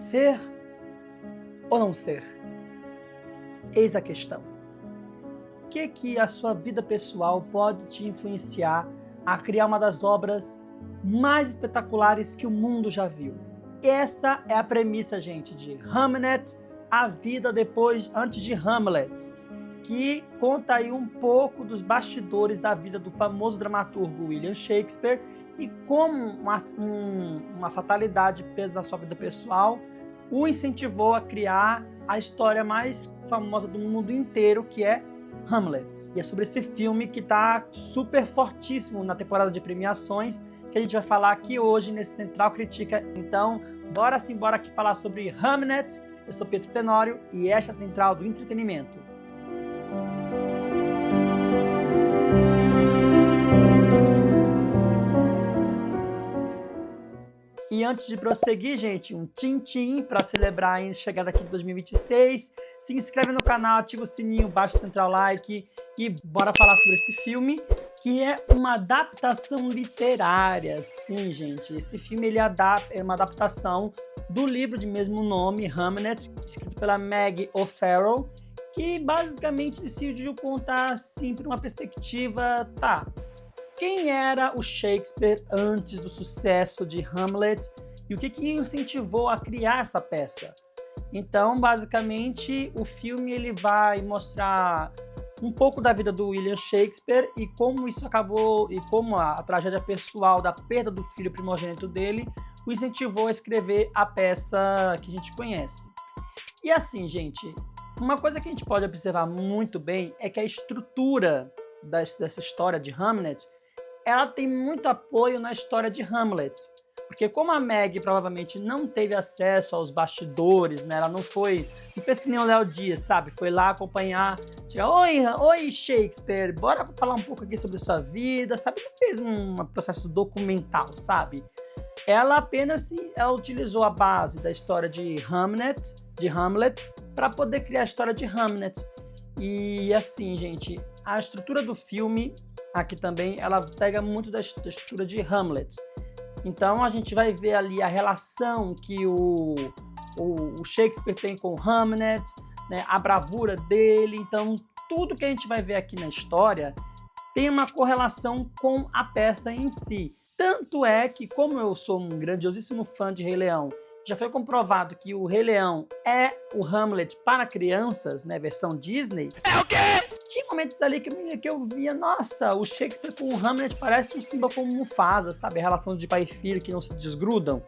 Ser ou não ser? Eis a questão. O que a sua vida pessoal pode te influenciar a criar uma das obras mais espetaculares que o mundo já viu? Essa é a premissa, gente, de Hamnet, a vida antes de Hamlet, que conta aí um pouco dos bastidores da vida do famoso dramaturgo William Shakespeare e como uma fatalidade presa na sua vida pessoal o incentivou a criar a história mais famosa do mundo inteiro, que é Hamlet. E é sobre esse filme que está super fortíssimo na temporada de premiações, que a gente vai falar aqui hoje nesse Central Critica. Então, bora aqui falar sobre Hamnet. Eu sou Pedro Tenório e esta é a Central do Entretenimento. E antes de prosseguir, gente, um tchim-tchim para celebrar a chegada aqui de 2026. Se inscreve no canal, ativa o sininho, baixa o Central Like e bora falar sobre esse filme, que é uma adaptação literária. Sim, gente, esse filme é uma adaptação do livro de mesmo nome, Hamnet, escrito pela Meg O'Farrell, que basicamente decidiu contar assim por uma perspectiva, quem era o Shakespeare antes do sucesso de Hamlet e o que incentivou a criar essa peça? Então, basicamente, o filme ele vai mostrar um pouco da vida do William Shakespeare e como isso acabou, e como a tragédia pessoal da perda do filho primogênito dele o incentivou a escrever a peça que a gente conhece. E assim, gente, uma coisa que a gente pode observar muito bem é que a estrutura dessa história de Hamlet ela tem muito apoio na história de Hamlet, porque como a Meg provavelmente não teve acesso aos bastidores, né? Ela não fez que nem o Léo Dias, sabe? Foi lá acompanhar, oi Shakespeare, bora falar um pouco aqui sobre sua vida, sabe? Não fez um processo documental, sabe? Ela apenas ela utilizou a base da história de Hamlet, para poder criar a história de Hamnet. E assim, gente, a estrutura do filme aqui também, ela pega muito da estrutura de Hamlet. Então a gente vai ver ali a relação que o Shakespeare tem com Hamlet, né, a bravura dele. Então tudo que a gente vai ver aqui na história tem uma correlação com a peça em si. Tanto é que, como eu sou um grandiosíssimo fã de Rei Leão, já foi comprovado que o Rei Leão é o Hamlet para crianças, né, versão Disney. É o quê? Tinha momentos ali que eu via, nossa, o Shakespeare com o Hamlet parece um Simba com o Mufasa, sabe? A relação de pai e filho que não se desgrudam.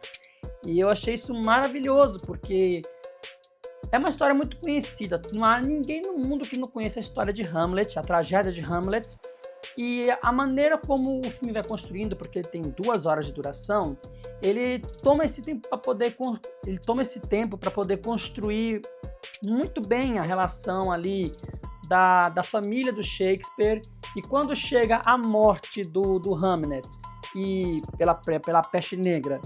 E eu achei isso maravilhoso, porque é uma história muito conhecida. Não há ninguém no mundo que não conheça a história de Hamlet, a tragédia de Hamlet. E a maneira como o filme vai construindo, porque ele tem 2 horas de duração, ele toma esse tempo para poder construir muito bem a relação ali da família do Shakespeare. E quando chega a morte do Hamlet e pela peste negra,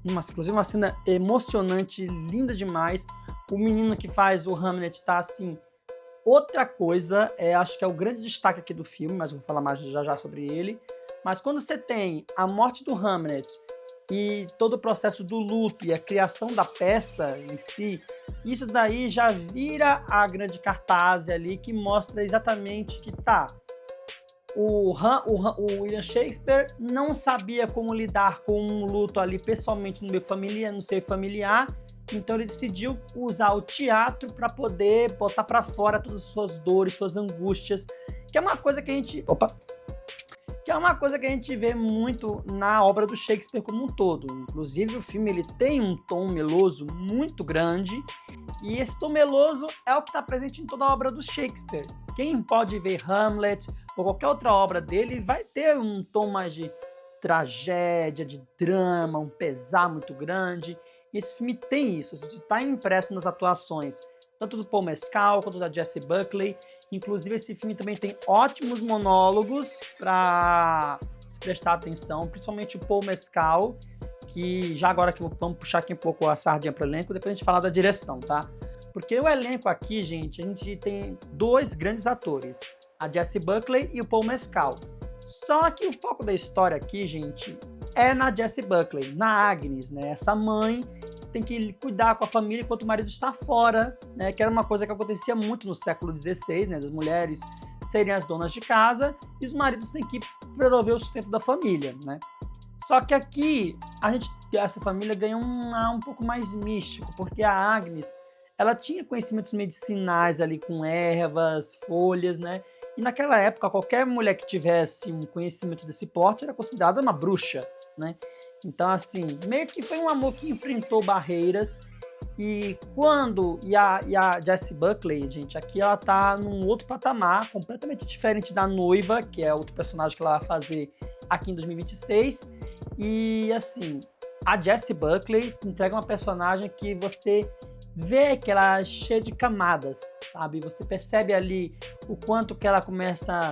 inclusive uma cena emocionante, linda demais. O menino que faz o Hamlet tá assim, outra coisa, acho que é o grande destaque aqui do filme, mas eu vou falar mais já sobre ele. Mas quando você tem a morte do Hamlet e todo o processo do luto e a criação da peça em si, isso daí já vira a grande cartaz ali que mostra exatamente que o William Shakespeare não sabia como lidar com um luto ali pessoalmente no seio familiar, então ele decidiu usar o teatro para poder botar para fora todas as suas dores, suas angústias, que é uma coisa que a gente vê muito na obra do Shakespeare como um todo. Inclusive o filme ele tem um tom meloso muito grande, e esse tom meloso é o que está presente em toda a obra do Shakespeare. Quem pode ver Hamlet ou qualquer outra obra dele vai ter um tom mais de tragédia, de drama, um pesar muito grande. Esse filme tem isso está impresso nas atuações, tanto do Paul Mescal quanto da Jessie Buckley. Inclusive esse filme também tem ótimos monólogos para se prestar atenção, principalmente o Paul Mescal, que já agora que vamos puxar aqui um pouco a sardinha para o elenco, depois a gente fala da direção, tá? Porque o elenco aqui, gente, a gente tem 2 grandes atores, a Jessie Buckley e o Paul Mescal. Só que o foco da história aqui, gente, é na Jessie Buckley, na Agnes, né? Essa mãe tem que cuidar com a família enquanto o marido está fora, né? Que era uma coisa que acontecia muito no século XVI, né? As mulheres serem as donas de casa e os maridos têm que prover o sustento da família, né? Só que aqui essa família ganha um pouco mais místico, porque a Agnes, ela tinha conhecimentos medicinais ali com ervas, folhas, né? E naquela época, qualquer mulher que tivesse um conhecimento desse porte era considerada uma bruxa, né? Então, assim, meio que foi um amor que enfrentou barreiras. E a Jessie Buckley, gente, aqui ela tá num outro patamar, completamente diferente da noiva, que é outro personagem que ela vai fazer aqui em 2026. E, assim, a Jessie Buckley entrega uma personagem que você vê que ela é cheia de camadas, sabe? Você percebe ali o quanto que ela começa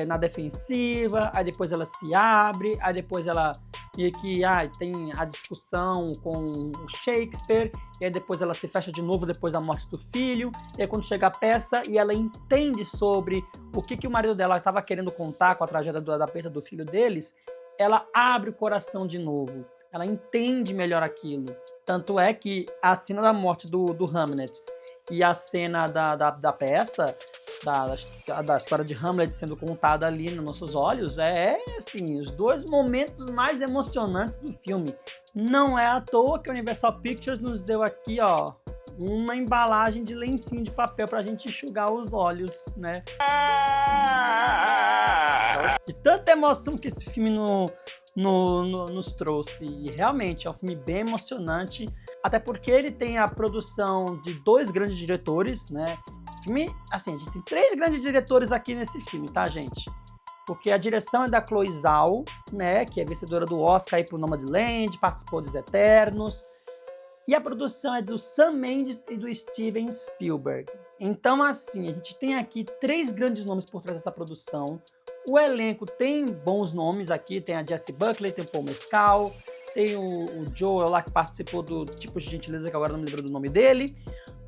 na defensiva, aí depois ela se abre, aí depois ela meio que tem a discussão com o Shakespeare, e aí depois ela se fecha de novo depois da morte do filho, e aí quando chega a peça e ela entende sobre o que o marido dela estava querendo contar com a tragédia da perda do filho deles, ela abre o coração de novo, ela entende melhor aquilo. Tanto é que a cena da morte do Hamlet e a cena da peça, da história de Hamlet sendo contada ali nos nossos olhos, assim, os dois momentos mais emocionantes do filme. Não é à toa que a Universal Pictures nos deu aqui, ó, uma embalagem de lencinho de papel pra gente enxugar os olhos, né? De tanta emoção que esse filme nos trouxe. E realmente é um filme bem emocionante, até porque ele tem a produção de 2 grandes diretores, né? O filme, assim, a gente tem 3 grandes diretores aqui nesse filme, tá, gente? Porque a direção é da Chloe Zhao, né? Que é vencedora do Oscar aí por Nomadland, participou dos Eternos. E a produção é do Sam Mendes e do Steven Spielberg. Então, assim, a gente tem aqui 3 grandes nomes por trás dessa produção. O elenco tem bons nomes aqui, tem a Jessie Buckley, tem o Paul Mescal, tem o Joel lá que participou do Tipo de Gentileza, que agora não me lembro do nome dele.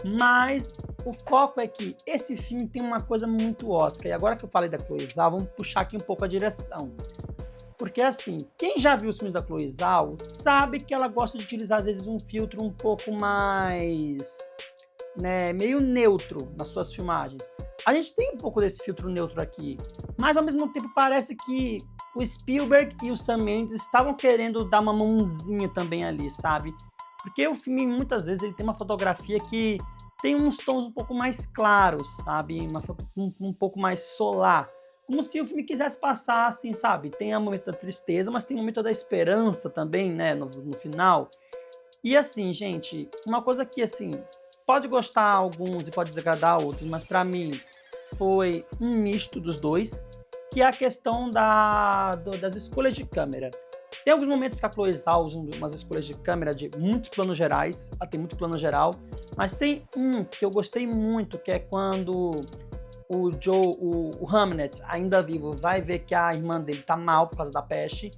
Mas o foco é que esse filme tem uma coisa muito Oscar. E agora que eu falei da Chloe Zhao, vamos puxar aqui um pouco a direção. Porque assim, quem já viu os filmes da Chloe Zhao sabe que ela gosta de utilizar às vezes um filtro um pouco mais, né, meio neutro nas suas filmagens. A gente tem um pouco desse filtro neutro aqui, mas ao mesmo tempo parece que o Spielberg e o Sam Mendes estavam querendo dar uma mãozinha também ali, sabe? Porque o filme muitas vezes ele tem uma fotografia que tem uns tons um pouco mais claros, sabe? Um pouco mais solar. Como se o filme quisesse passar, assim, sabe? Tem o momento da tristeza, mas tem o momento da esperança também, né? No final. E assim, gente, uma coisa que, assim, pode gostar alguns e pode desagradar outros, mas pra mim foi um misto dos dois, que é a questão das escolhas de câmera. Tem alguns momentos que a Chloe Zhao usa umas escolhas de câmera de muitos planos gerais, ela tem muito plano geral, mas tem um que eu gostei muito, que é quando o Hamlet, ainda vivo, vai ver que a irmã dele tá mal por causa da peste,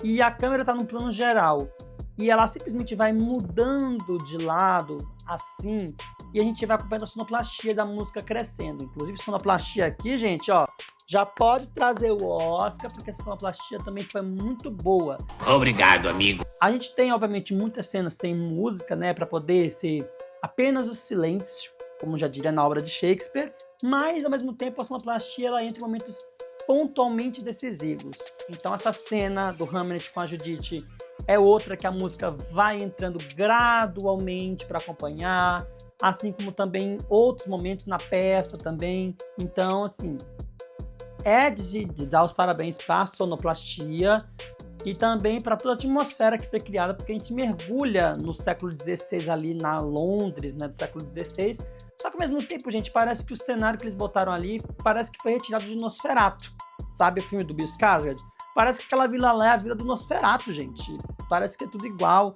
e a câmera tá num plano geral, e ela simplesmente vai mudando de lado, assim, e a gente vai acompanhando a sonoplastia da música crescendo. Inclusive, sonoplastia aqui, gente, ó, já pode trazer o Oscar, porque essa sonoplastia também foi muito boa. Obrigado, amigo. A gente tem, obviamente, muitas cenas sem música, né, para poder ser apenas o silêncio, como já diria na obra de Shakespeare, mas, ao mesmo tempo, a sonoplastia ela entra em momentos pontualmente decisivos. Então, essa cena do Hamlet com a Judith é outra que a música vai entrando gradualmente para acompanhar, assim como também outros momentos na peça também. Então, assim, é de dar os parabéns para a sonoplastia e também para toda a atmosfera que foi criada, porque a gente mergulha no século XVI ali na Londres, né, do século XVI. Só que ao mesmo tempo, gente, parece que o cenário que eles botaram ali parece que foi retirado de Nosferatu. Sabe o filme do Bill Skarsgård? Parece que aquela vila lá é a vila do Nosferatu, gente. Parece que é tudo igual.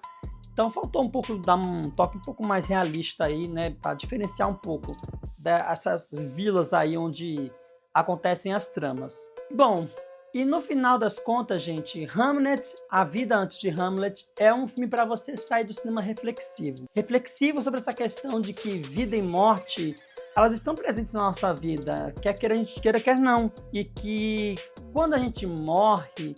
Então faltou um pouco, dar um toque um pouco mais realista aí, né, para diferenciar um pouco dessas vilas aí onde acontecem as tramas. Bom, e no final das contas, gente, Hamlet, A Vida Antes de Hamlet, é um filme para você sair do cinema reflexivo. Reflexivo sobre essa questão de que vida e morte, elas estão presentes na nossa vida, quer queira a gente queira, quer não. E que quando a gente morre,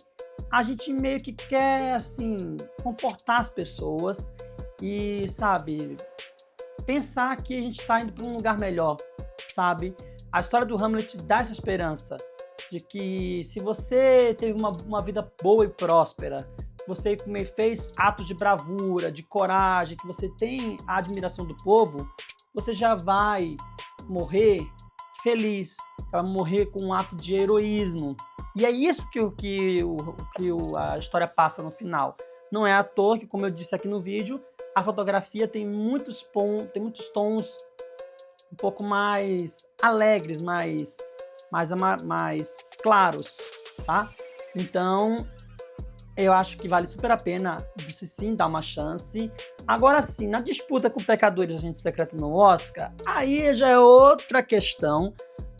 a gente meio que quer, assim, confortar as pessoas e, sabe, pensar que a gente está indo para um lugar melhor, sabe? A história do Hamlet dá essa esperança de que se você teve uma vida boa e próspera, você fez atos de bravura, de coragem, que você tem a admiração do povo, você já vai morrer feliz, vai morrer com um ato de heroísmo. E é isso que a história passa no final. Não é à toa que, como eu disse aqui no vídeo, a fotografia tem muitos tons um pouco mais alegres, mais claros, tá? Então, eu acho que vale super a pena você sim dar uma chance. Agora sim, na disputa com Pecadores, Agente Secreto no Oscar, aí já é outra questão,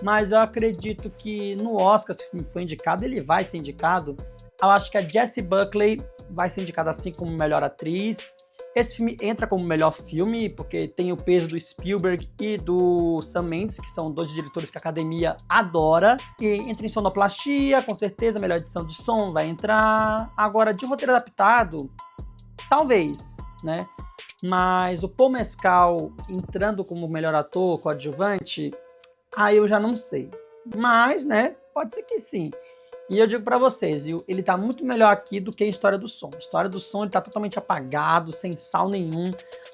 mas eu acredito que no Oscar, se o filme for indicado, ele vai ser indicado. Eu acho que a Jessie Buckley vai ser indicada assim como melhor atriz. Esse filme entra como melhor filme, porque tem o peso do Spielberg e do Sam Mendes, que são dois diretores que a academia adora. E entra em sonoplastia, com certeza, melhor edição de som vai entrar. Agora, de roteiro adaptado, talvez, né? Mas o Paul Mescal entrando como melhor ator, coadjuvante, aí eu já não sei. Mas, né, pode ser que sim. E eu digo pra vocês, viu, ele tá muito melhor aqui do que a História do Som. A História do Som, ele tá totalmente apagado, sem sal nenhum.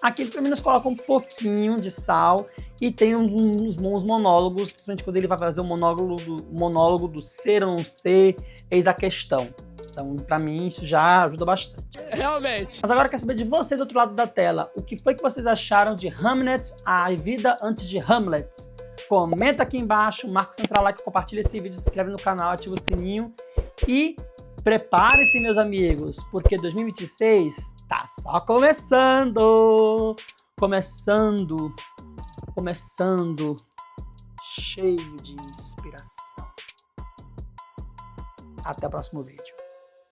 Aqui ele pelo menos coloca um pouquinho de sal e tem uns bons monólogos, principalmente quando ele vai fazer o monólogo do ser ou não ser, eis a questão. Então, pra mim, isso já ajuda bastante. Realmente. Mas agora eu quero saber de vocês do outro lado da tela. O que foi que vocês acharam de Hamnet, A Vida Antes de Hamlet? Comenta aqui embaixo, marca o central like, compartilha esse vídeo, se inscreve no canal, ativa o sininho e prepare-se, meus amigos, porque 2026 tá só começando, cheio de inspiração. Até o próximo vídeo.